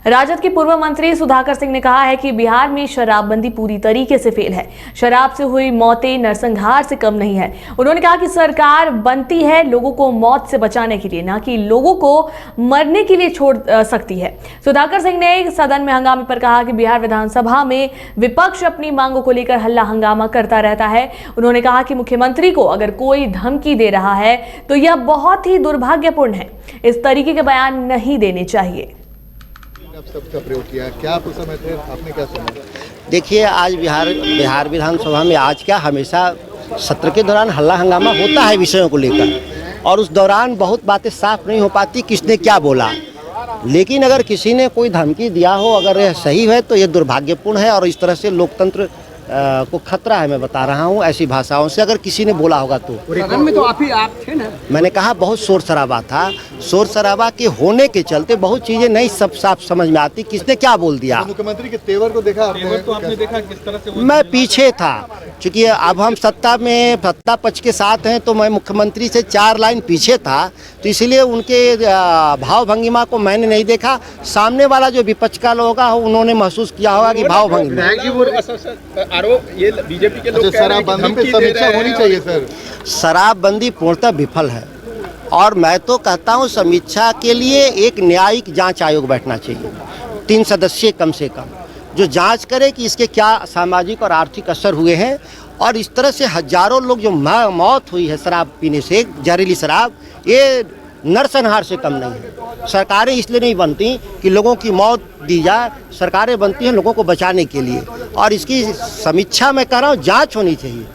राजद के पूर्व मंत्री सुधाकर सिंह ने कहा है कि बिहार में शराबबंदी पूरी तरीके से फेल है। शराब से हुई मौतें नरसंहार से कम नहीं है। उन्होंने कहा कि सरकार बनती है लोगों को मौत से बचाने के लिए, ना कि लोगों को मरने के लिए छोड़ सकती है। सुधाकर सिंह ने सदन में हंगामे पर कहा कि बिहार विधानसभा में विपक्ष अपनी मांगों को लेकर हल्ला हंगामा करता रहता है। उन्होंने कहा कि मुख्यमंत्री को अगर कोई धमकी दे रहा है तो यह बहुत ही दुर्भाग्यपूर्ण है। इस तरीके के बयान नहीं देने चाहिए। सबका प्रयोग किया, क्या आप उस समय थे, आपने क्या सुना? देखिए, आज बिहार विधानसभा में आज क्या हमेशा सत्र के दौरान हल्ला हंगामा होता है विषयों को लेकर, और उस दौरान बहुत बातें साफ नहीं हो पाती किसने क्या बोला। लेकिन अगर किसी ने कोई धमकी दिया हो, अगर यह सही है तो ये दुर्भाग्यपूर्ण है और इस तरह से लोकतंत्र को खतरा है। मैं बता रहा हूँ ऐसी भाषाओं से अगर किसी ने बोला होगा तो। सदन में तो आप थे ना। मैंने कहा बहुत शोर शराबा था। शोर शराबा के होने के चलते बहुत चीजें नहीं सब साफ समझ में आती किसने क्या बोल दिया। मुख्यमंत्री के तेवर को देखा आपने देखा किस तरह से? मैं पीछे था, क्योंकि अब हम सत्ता पक्ष के साथ हैं तो मैं मुख्यमंत्री से 4 लाइन पीछे था, तो इसलिए उनके भाव भंगिमा को मैंने नहीं देखा। सामने वाला जो विपक्ष का लोग होगा उन्होंने महसूस किया होगा कि भाव भंगिमा। ये बीजेपी के लोग शराबबंदी पे समीक्षा होनी चाहिए सर। शराबबंदी पूर्णतः विफल है और मैं तो कहता हूं समीक्षा के लिए एक न्यायिक जांच आयोग बैठना चाहिए, 3 सदस्यीय कम से कम, जो जांच करे कि इसके क्या सामाजिक और आर्थिक असर हुए हैं। और इस तरह से हजारों लोग जो मौत हुई है शराब पीने से, जहरीली शराब, ये नरसंहार से कम नहीं है। सरकारें इसलिए नहीं बनती कि लोगों की मौत दी जाए, सरकारें बनती हैं लोगों को बचाने के लिए, और इसकी समीक्षा मैं कह रहा हूँ जांच होनी चाहिए।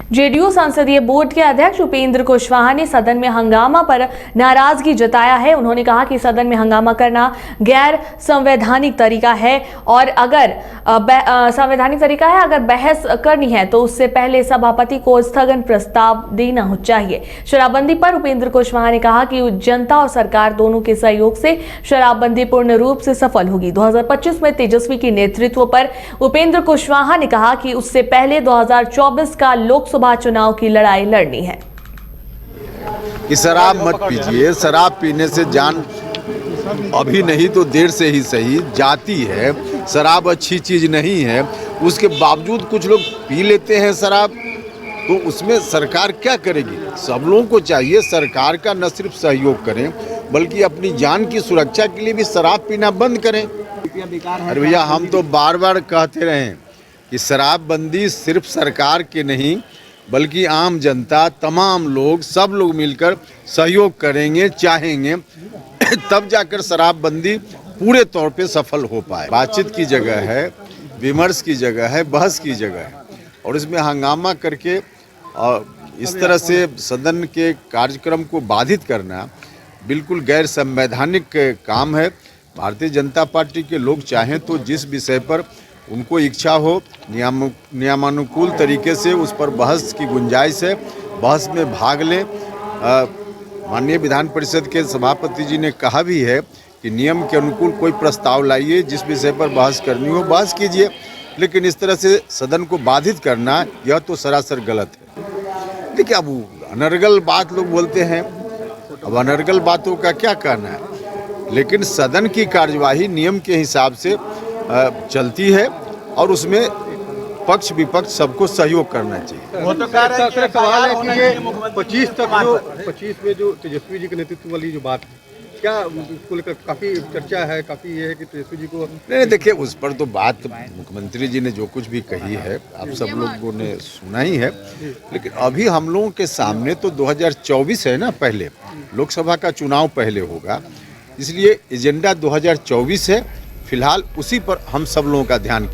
जेडीयू संसदीय बोर्ड के अध्यक्ष उपेंद्र कुशवाहा ने सदन में हंगामा पर नाराजगी जताया है। उन्होंने कहा कि सदन में हंगामा करना गैर संवैधानिक तरीका है और अगर संवैधानिक तरीका है, अगर बहस करनी है तो उससे पहले सभापति को स्थगन प्रस्ताव देना चाहिए। शराबबंदी पर उपेंद्र कुशवाहा ने कहा कि जनता और सरकार दोनों के सहयोग से शराबबंदी पूर्ण रूप से सफल होगी। 2025 में तेजस्वी के नेतृत्व पर उपेंद्र कुशवाहा ने कहा कि उससे पहले 2024 का लोकसभा चुनाव की लड़ाई लड़नी है। कि शराब मत पीजिए, शराब पीने से जान अभी नहीं तो देर से ही सही जाती है। शराब अच्छी चीज नहीं है, उसके बावजूद कुछ लोग पी लेते हैं शराब, तो उसमें सरकार क्या करेगी? सब लोगों को चाहिए सरकार का न सिर्फ सहयोग करें बल्कि अपनी जान की सुरक्षा के लिए भी शराब पीना बंद करें। अरे भैया, हम तो बार बार कहते रहे कि शराबबंदी सिर्फ सरकार के नहीं बल्कि आम जनता, तमाम लोग, सब लोग मिलकर सहयोग करेंगे, चाहेंगे, तब जाकर शराबबंदी पूरे तौर पे सफल हो पाए। बातचीत की जगह है, विमर्श की जगह है, बहस की जगह है, और इसमें हंगामा करके और इस तरह से सदन के कार्यक्रम को बाधित करना बिल्कुल गैर संवैधानिक काम है। भारतीय जनता पार्टी के लोग चाहें तो जिस विषय पर उनको इच्छा हो नियमानुकूल तरीके से उस पर बहस की गुंजाइश है, बहस में भाग लें। माननीय विधान परिषद के सभापति जी ने कहा भी है कि नियम के अनुकूल कोई प्रस्ताव लाइए, जिस विषय पर बहस करनी हो बहस कीजिए, लेकिन इस तरह से सदन को बाधित करना यह तो सरासर गलत है। देखिए, अब अनर्गल बात लोग बोलते हैं, अब अनर्गल बातों का क्या कहना है, लेकिन सदन की कार्यवाही नियम के हिसाब से चलती है और उसमें पक्ष विपक्ष सबको सहयोग करना चाहिए। वो तो सवाल है कि ये 25 में जो तेजस्वी जी के नेतृत्व वाली जो बात है, क्या उसको लेकर काफी चर्चा है, काफी ये है कि तेजस्वी जी को नहीं, देखिए उस पर तो बात मुख्यमंत्री जी ने जो कुछ भी कही है आप सब लोगों ने सुना ही है, लेकिन अभी हम लोगों के सामने तो 2024 है ना, पहले लोकसभा का चुनाव पहले होगा, इसलिए एजेंडा 2024 है। फिलहाल उसी पर हम सब लोगों का ध्यान